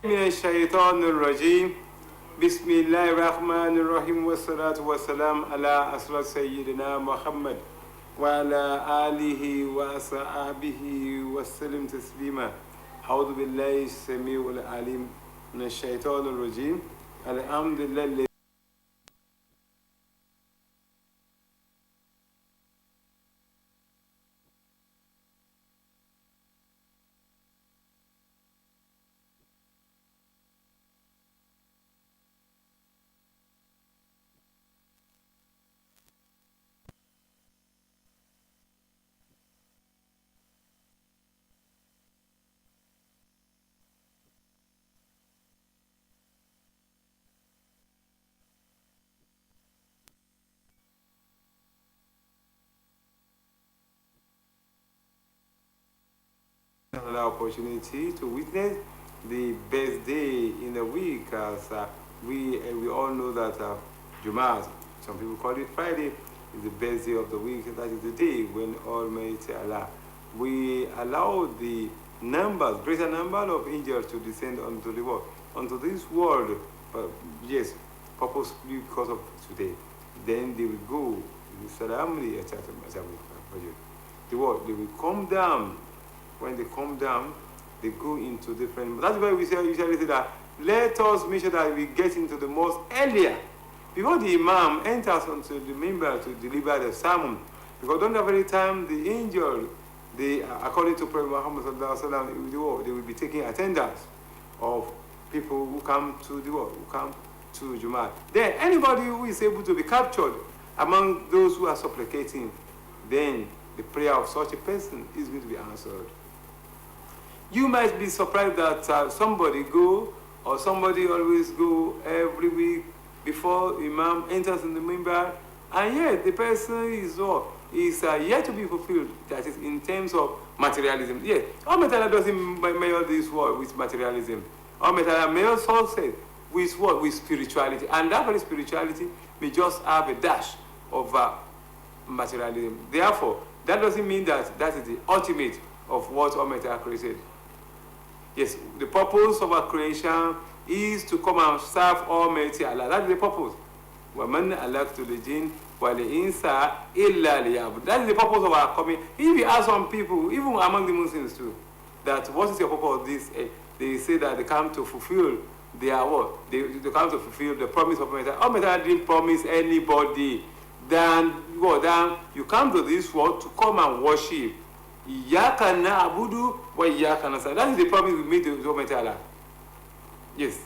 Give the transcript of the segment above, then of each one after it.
من الشيطان الرجيم بسم الله الرحمن الرحيم والصلاة والسلام على أسرة سيدنا محمد وعلى آله وصحبه وسلم تسليما. أعوذ بالله السميع العليم من الشيطان الرجيم. الحمد لله. Another opportunity to witness the best day in the week, as we all know that Jummah, some people call it Friday, is the best day of the week. That is the day when Almighty Allah we allow the greater number of angels to descend onto the world, onto this world. Yes, purposely because of today. Then they will go. The world, they will come down. When they come down, they go into different. That's why we usually say that let us make sure that we get into the mosque earlier, before the Imam enters onto the member to deliver the sermon. Because during that very time, the angel, according to Prophet Muhammad sallallahu alaihi wasallam, they will be taking attendance of people who come to the world, who come to Jummah. Then anybody who is able to be captured among those who are supplicating, then the prayer of such a person is going to be answered. You might be surprised that somebody always go every week before Imam enters in the minbar, and yet the person is yet to be fulfilled. That is in terms of materialism. Yes, Almighty doesn't measure this world with materialism. Almighty measures success with what? With spirituality, and that very spirituality may just have a dash of materialism. Therefore, that doesn't mean that that is the ultimate of what Almighty created. Yes, the purpose of our creation is to come and serve Almighty Allah. That's the purpose. وَمَنْ أَلَقْتُ الْجِنَّ وَالْإِنسَ إِلَّا لِيَعْبُدُونِ. That is the purpose of our coming. If you ask some people, even among the Muslims too, that what is your purpose of this? They say that they come to fulfill their what? They come to fulfill the promise of Almighty. Almighty didn't promise anybody then you come to this world to come and worship. Iyyaka na'budu wa iyyaka nasta'in. That is the promise we made to Almighty Allah. Yes.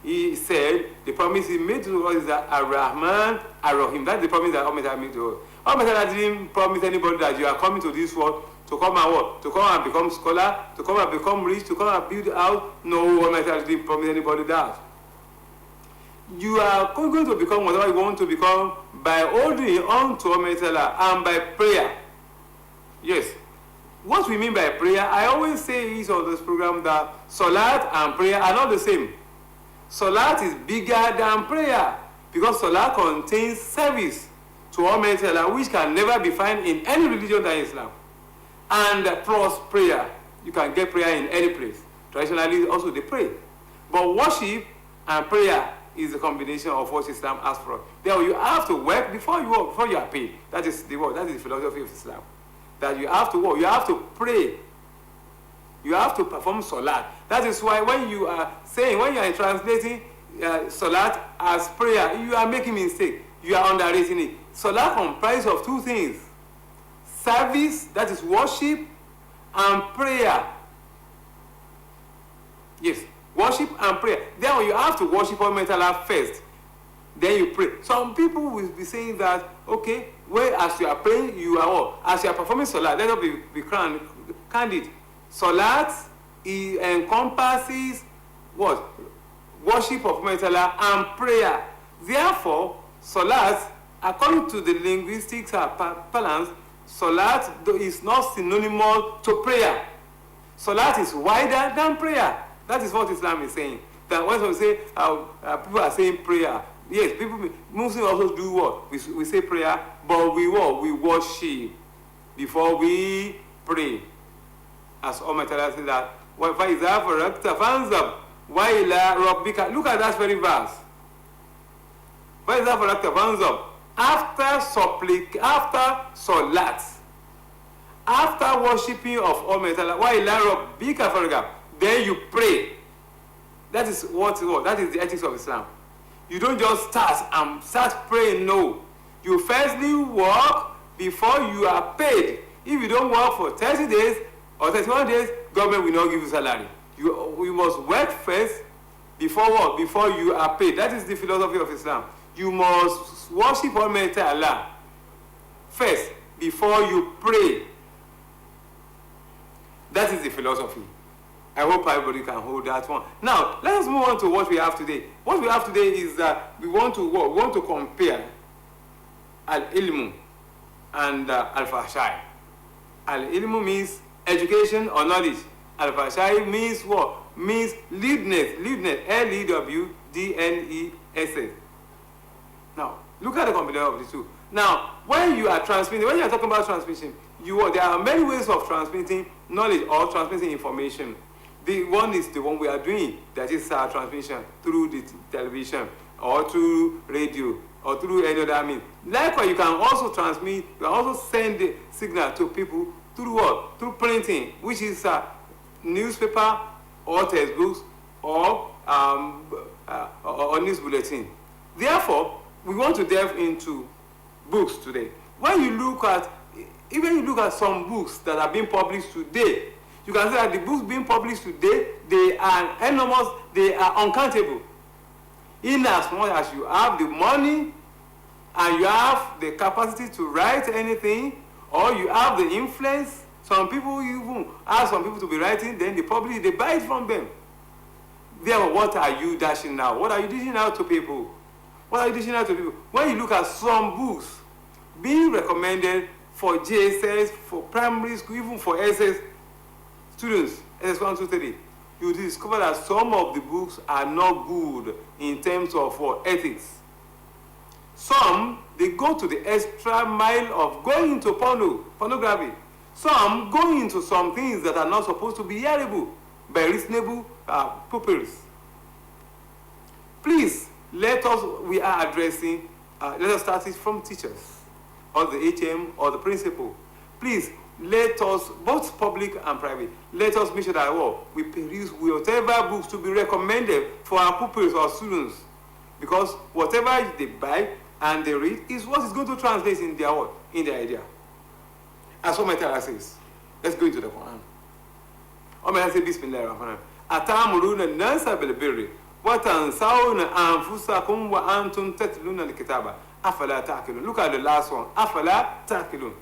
He said the promise he made to us is that Ar-Rahman, Ar-Rahim. That's the promise that Almighty Allah made to us. Almighty Allah didn't promise anybody that you are coming to this world to come and what? To come and become scholar, to come and become rich, to come and build a house. No, Almighty Allah didn't promise anybody that. You are going to become whatever you want to become by holding on to Almighty Allah and by prayer. Yes. What we mean by prayer, I always say is on this program that Salat and prayer are not the same. Salat is bigger than prayer because Salat contains service to Almighty Allah, which can never be found in any religion than Islam. And plus prayer, you can get prayer in any place. Traditionally, also they pray. But worship and prayer is a combination of what Islam asks for. Then you have to work before you work, before you are paid. That is the word. That is the philosophy of Islam. That you have to work, you have to pray, you have to perform salat. That is why when you are translating salat as prayer, you are making mistake. You are underrating it. Salat comprises of two things: service, that is worship, and prayer. Yes. Worship and prayer. Then you have to worship Almighty Allah first. Then you pray. Some people will be saying that, okay, as you are praying, you are what? As you are performing salat, let us be candid. Salat encompasses what? Worship of Almighty Allah and prayer. Therefore, salat, according to the linguistics balance, salat is not synonymous to prayer. Salat is wider than prayer. That is what Islam is saying. That when we say people are saying prayer, yes, Muslims also do what? We say prayer, but we what? We worship before we pray. As Almighty Allah said that, وَإِلَىٰ رَبِّكَ. Look at that very verse. What is that for active? Hands up. After salat, after worshipping of Almighty Allah, وَإِلَىٰ رَبِّكَ فَارْغَب, then you pray. That is what? That is the ethics of Islam. You don't just start praying. No. You firstly work before you are paid. If you don't work for 30 days or 31 days, government will not give you salary. You must work first before what? Before you are paid. That is the philosophy of Islam. You must worship Almighty Allah first before you pray. That is the philosophy. I hope everybody can hold that one. Now, let us move on to what we have today. What we have today is that we want to compare al-ilmu and al-fahshai. Al-ilmu means education or knowledge. Al-fahshai means what? Means lewdness. Lewdness. L-E-W-D-N-E-S-S. Now, look at the combination of the two. Now, when you are talking about transmission, there are many ways of transmitting knowledge or transmitting information. The one is the one we are doing, that is transmission through the television or through radio or through any other means. Likewise, you can also transmit, you can also send the signal to people through what? Through printing, which is newspaper or textbooks or news bulletin. Therefore, we want to delve into books today. Even you look at some books that are being published today, you can say that the books being published today, they are enormous, they are uncountable. In as much as you have the money and you have the capacity to write anything, or you have the influence, some people even ask some people to be writing, then they buy it from them. Therefore, what are you dashing out? What are you dishing out to people? What are you dishing out to people? When you look at some books being recommended for JSS, for primary school, even for SS students, SS1, 2, 3, you discover that some of the books are not good in terms of ethics. Some, they go to the extra mile of going into pornography. Some go into some things that are not supposed to be hearable by reasonable pupils. Please, let us start it from teachers, or the HM, or the principal. Please, let us, both public and private, let us make sure that we produce whatever books to be recommended for our pupils or students. Because whatever they buy and they read is what is going to translate in their idea. As what my Torah says. Let's go into the Quran. What say Bismillahirrahmanirrahim. Atamuruna an-nasa bil-birri wa tansawna anfusakum wa antum tatluna al-kitaba. Afala ta'qilun. Look at the last one. Afala ta'qilun.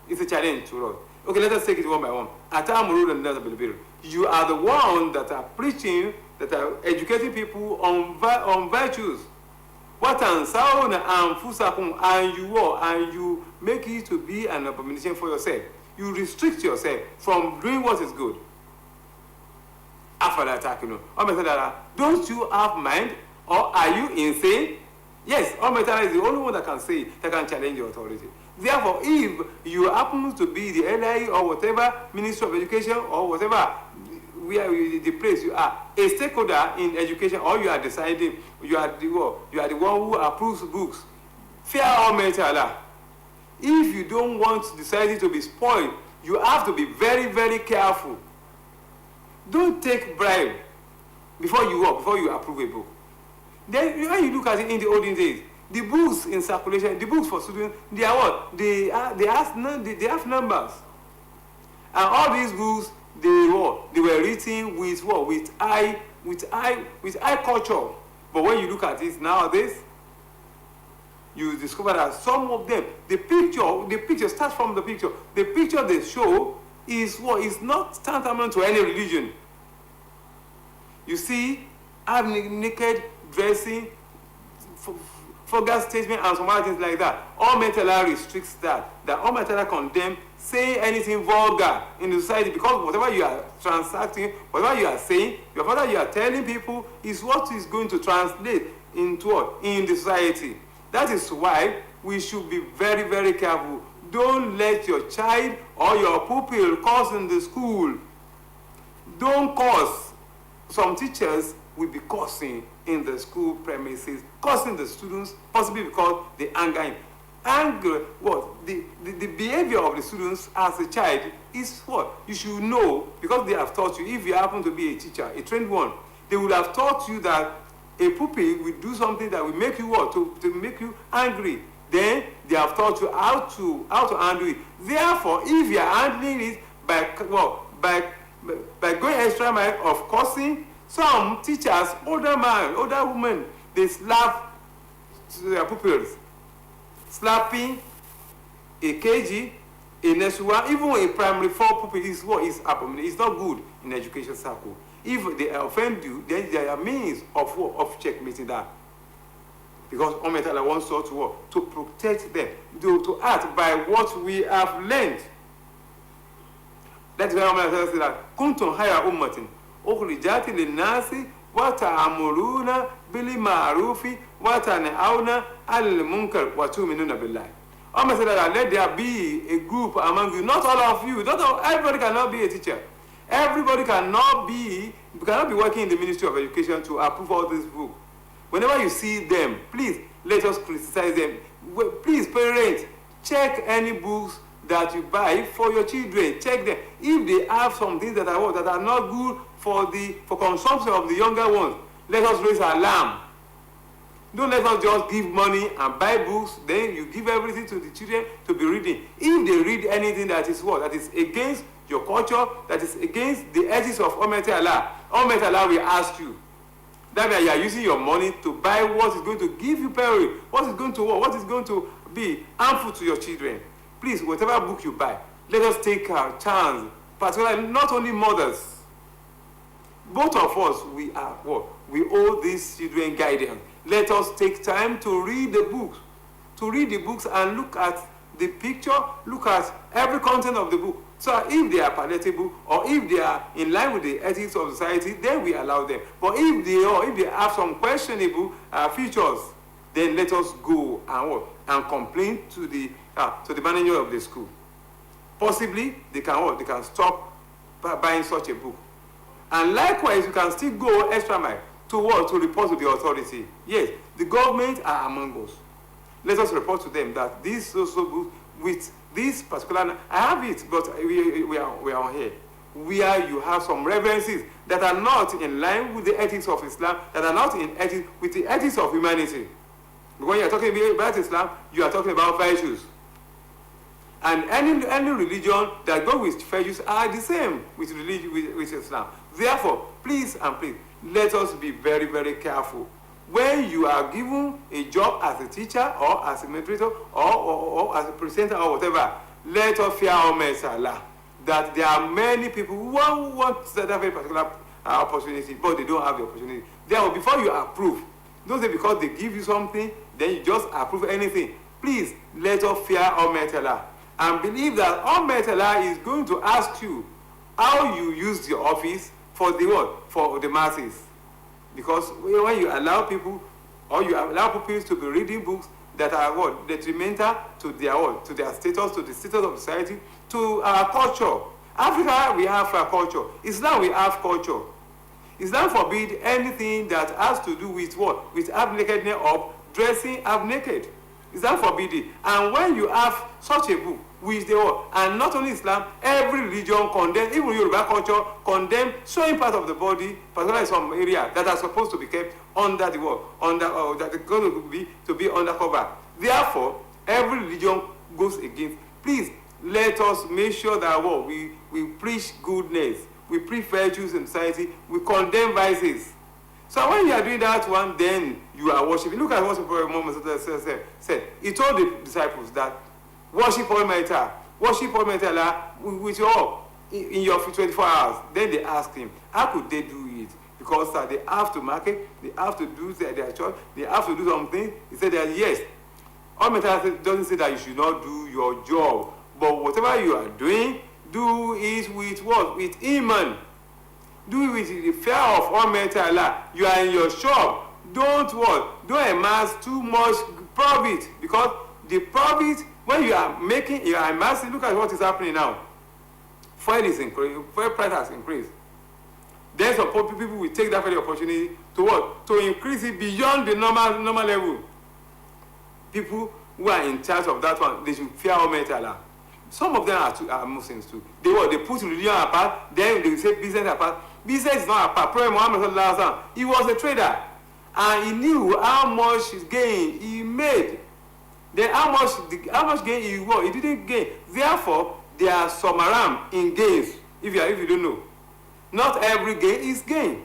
It's a challenge to us. Okay, let us take it one by one. Atamuruna an-nasa bil-birri. You are the one that are preaching, that are educating people on virtues. What ansawna anfusakum, and you make it to be an abomination for yourself. You restrict yourself from doing what is good. Afala ta'qilun. Don't you have mind, or are you insane? Yes, Almighty Allah is the only one that can say, that can challenge your authority. Therefore, if you happen to be the LIE or whatever Ministry of Education or whatever the place you are, a stakeholder in education, or you are deciding, you are the one who approves books, fear Almighty Allah. If you don't want society to be spoiled, you have to be very, very careful. Don't take bribe before you approve a book. Then when you look at it in the olden days, the books in circulation, the books for students, they are what? They have numbers. And all these books, they were written with what? With eye culture. But when you look at it nowadays, you discover that some of them, the picture starts from the picture. The picture they show is what? Is not tantamount to any religion. You see, having naked dressing, vulgar statement, and some other things like that. Almighty Allah restricts that. That Almighty Allah condemns saying anything vulgar in the society, because whatever you are transacting, whatever you are saying, whatever you are telling people is what is going to translate into what? In the society. That is why we should be very, very careful. Don't let your child or your pupil curse in the school. Don't curse. some teachers will be cursing in the school premises, cursing the students, possibly because they anger him. Anger, what? The behavior of the students as a child is what? You should know, because they have taught you, if you happen to be a teacher, a trained one, they would have taught you that a pupil will do something that will make you what? To make you angry. Then they have taught you how to handle it. Therefore, if you are handling it by going extra mile of cursing, some teachers, older man, older women, they slap their pupils. Slapping a KG, a Nesua, even a primary 4 pupil is what is abominable. It's not good in education circle. If they offend you, then there are means of checkmating that. Because Almighty Allah wants us to protect them, to act by what we have learned. That's why Almighty Allah says that kuntum khayra ummatin ukhrijat lin-nasi wa ta'muruna bil ma'rufi wa tanhauna 'anil munkar wa tu'minuna billah. Almighty Allah said that let there be a group among you, not all of you, everybody cannot be a teacher. Everybody cannot be working in the Ministry of Education to approve all these books. Whenever you see them, please let us criticize them. Please, parents, check any books that you buy for your children. Check them. If they have some things that are not good for consumption of the younger ones, let us raise alarm. Don't let us just give money and buy books, then you give everything to the children to be reading. If they read anything that is against your culture, that is against the ethics of Almighty Allah will ask you. That means you are using your money to buy what is going to give you peril, what is going to be harmful to your children. Please, whatever book you buy, let us take our chance, particularly not only mothers. Both of us, we owe these children guidance. Let us take time to read the books, and look at the picture, look at every content of the book. So if they are palatable or if they are in line with the ethics of society, then we allow them. But if they have some questionable features, then let us go and complain to the manager of the school. Possibly they can stop buying such a book. And likewise, you can still go extra mile to report to the authority. Yes, the government are among us. Let us report to them that this social book with this particular, I have it, but we are on here, where you have some references that are not in line with the ethics of Islam, that are not in ethics with the ethics of humanity. When you are talking about Islam, you are talking about virtues. And any religion that goes with virtues are the same with Islam. Therefore, please, let us be very, very careful. When you are given a job as a teacher or as a administrator or as a presenter or whatever, let us fear Almighty Allah that there are many people who want that have a particular opportunity, but they don't have the opportunity. Therefore, before you approve, don't say because they give you something, then you just approve anything. Please, let us fear Almighty Allah and believe that Almighty Allah is going to ask you how you use your office for the masses. Because when you allow people, or you allow pupils to be reading books that are detrimental to their status, to the status of society, to our culture. Africa, we have our culture. Islam, we have culture. Islam forbids anything that has to do with with half nakedness or dressing half naked. Islam forbids it. And when you have such a book, which they were, and not only Islam, every religion condemns, even Yoruba culture condemns showing part of the body, particularly in some area that are supposed to be kept under the wall, that are going to be undercover. Therefore, every religion goes against. Please let us make sure that we preach goodness, we preach virtues in society, we condemn vices. So when you are doing that one, then you are worshiping. Look at what Muhammad said. He told the disciples that worship Almighty Allah with in your 24 hours. Then they asked him, how could they do it? Because they have to market, they have to do their church, they have to do something. He said that yes. Almighty Allah doesn't say that you should not do your job, but whatever you are doing, do it with what? With Iman. Do it with the fear of Almighty Allah. You are in your shop. Don't amass too much profit, because the profit, when you are amassing, look at what is happening now. Fuel is increased. Fuel price has increased. Then some people will take that very opportunity to what? To increase it beyond the normal level. People who are in charge of that one, they should fear Almighty Allah. Some of them are Muslims too. They put religion apart, then they say business apart. Business is not apart. Prophet Muhammad, he was a trader, and he knew how much gain he made. Then how much gain he didn't gain. Therefore, there are some haram in gains. If you don't know, not every gain is gain.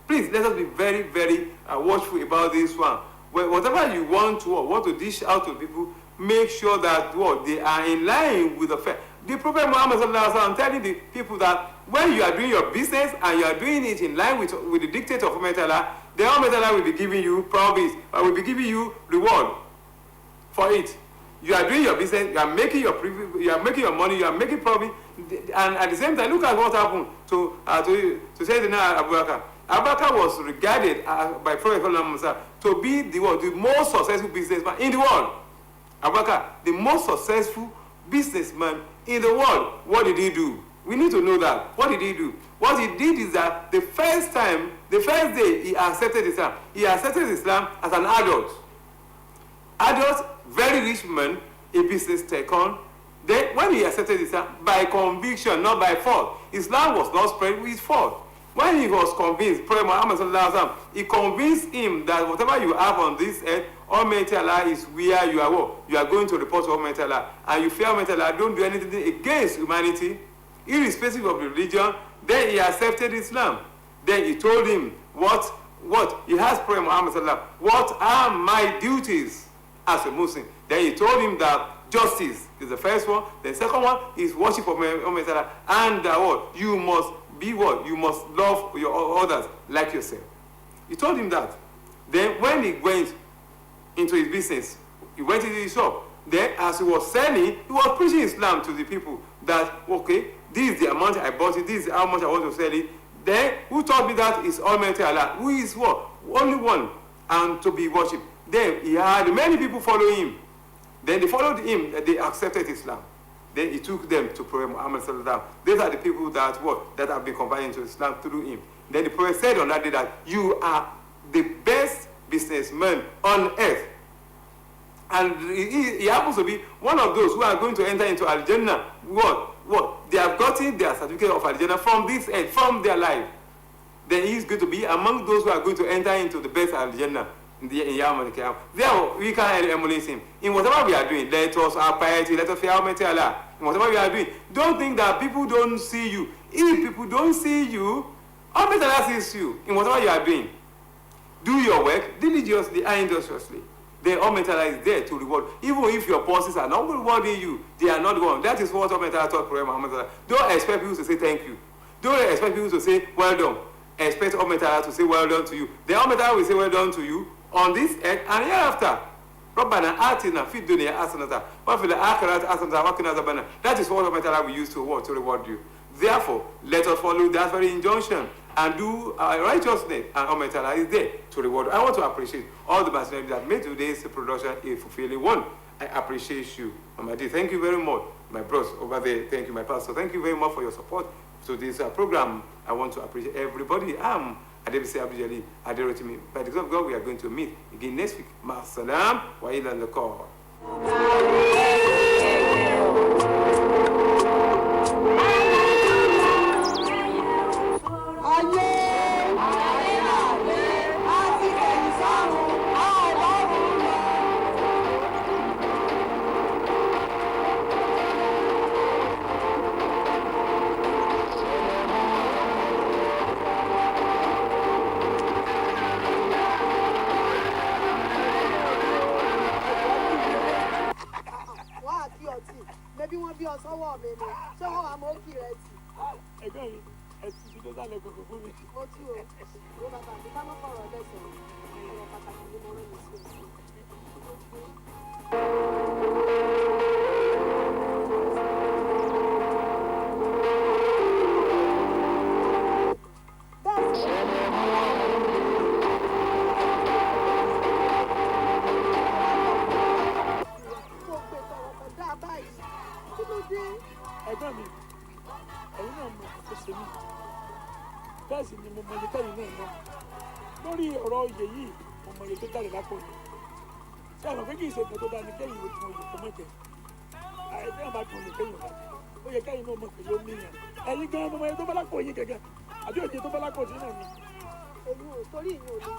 Please let us be very, very watchful about this one. Whatever you want to dish out to people, make sure that they are in line with the faith. The Prophet Muhammad is telling the people that when you are doing your business and you are doing it in line with the dictate of Almighty Allah, the Almighty Allah will be giving you promise, or will be giving you reward for it. You are doing your business, you are making your money, you are making profit, and at the same time, look at what happened to Sayyidina Abu Bakr. Abu Bakr was regarded by Prophet Muhammad to be the most successful businessman in the world. Abu Bakr, the most successful businessman in the world. What did he do? We need to know that. What did he do? What he did is that the first day he accepted Islam, as an adult. Very rich man, a business tycoon. Then when he accepted Islam, by conviction, not by force, Islam was not spread with force. When he was convinced, Prophet Muhammad, he convinced him that whatever you have on this earth, Almighty Allah is where you are. You are going to report to Almighty Allah, and you fear Almighty Allah. Don't do anything against humanity, irrespective of religion. Then he accepted Islam. Then he told him what he has Prophet Muhammad, what are my duties as a Muslim. Then he told him that justice is the first one. The second one is worship of Almighty Allah, and you must be you must love your others like yourself. He told him that. Then when he went into his business, he went into his shop. Then as he was selling, he was preaching Islam to the people that, okay, this is the amount I bought it, this is how much I want to sell it. Then who taught me that is Almighty Allah, who is only one, and to be worshipped. Then he had many people following him. Then they followed him, they accepted Islam. Then he took them to Prophet Muhammad. These are the people that have been converted into Islam through him. Then the Prophet said on that day that you are the best businessman on earth. And he happens to be one of those who are going to enter into Al-Jannah. They have gotten their certificate of Al-Jannah from this earth, from their life. Then he is going to be among those who are going to enter into the best Al-Jannah. Therefore, we can emulate him. In whatever we are doing, let us have piety, let us fear Almighty Allah. In whatever we are doing, don't think that people don't see you. If people don't see you, Almighty Allah sees you. In whatever you are doing, do your work diligently and industriously. Then Almighty Allah is there to reward. Even if your bosses are not rewarding you, they are not one. That is what Almighty Allah taught Prophet Muhammad. Don't expect people to say thank you. Don't expect people to say well done. Expect Almighty Allah to say well done to you. Then Almighty Allah will say well done to you on this earth and hereafter. رَبَّنَا آتِنَا فِي الدُّنْيَا حَسَنَةً وَفِي الْآخِرَةِ حَسَنَةً وَقِنَا عَذَابَ النَّارِ. That is what Almighty Allah will use to reward you. Therefore, let us follow that very injunction and do righteousness, and Almighty Allah is there to reward. I want to appreciate all the machinery that made today's production a fulfilling one. I appreciate you, Mama D. Thank you very much, my bros over there. Thank you, my pastor. Thank you very much for your support to this program. I want to appreciate everybody. I'm Adeleke Abdul Aderotimi. By the grace of God, we are going to meet again next week. Ma'asalam wa ila liqa. Maybe wọ́n bí ọsọ́wọ́ mi ni ṣé wọ́n wà mọ́ kí rẹ̀ tì. Ẹgbẹ́ mi ẹtì bí ló sálẹ̀ gbogbo fún mi. Mo tú o, ìwé bàbá mi ká má fọ̀rọ̀ lẹ́sàn-án, ọ̀rọ̀ pàtàkì ni mo rán mi sí òsì. Ẹgbẹ́ mi, ẹ̀yin náà mọ̀ kó ṣe mí. bẹ́ẹ̀ sì ni mo mọ iye tẹ́yìn náà ná lórí ọ̀rọ̀ oyè yìí mo mọ iye tó jáde lápò yìí ṣé àwọn pé kì í ṣe nǹkan tó dáa ní kẹ́yìn ìwé fún oyè tó mọ̀ jẹ́ àìsí àbá kan lè kẹ́yìn ọ̀gá ó yẹ kẹ́yìn náà mọ̀ pé yóò níyàn ẹ̀yin gan-an mo mọ iye tó bá lápò yín gẹ́gẹ́ àbí òye tó bá lápò sí náà ni. èmi ò torí ìyẹn ò ní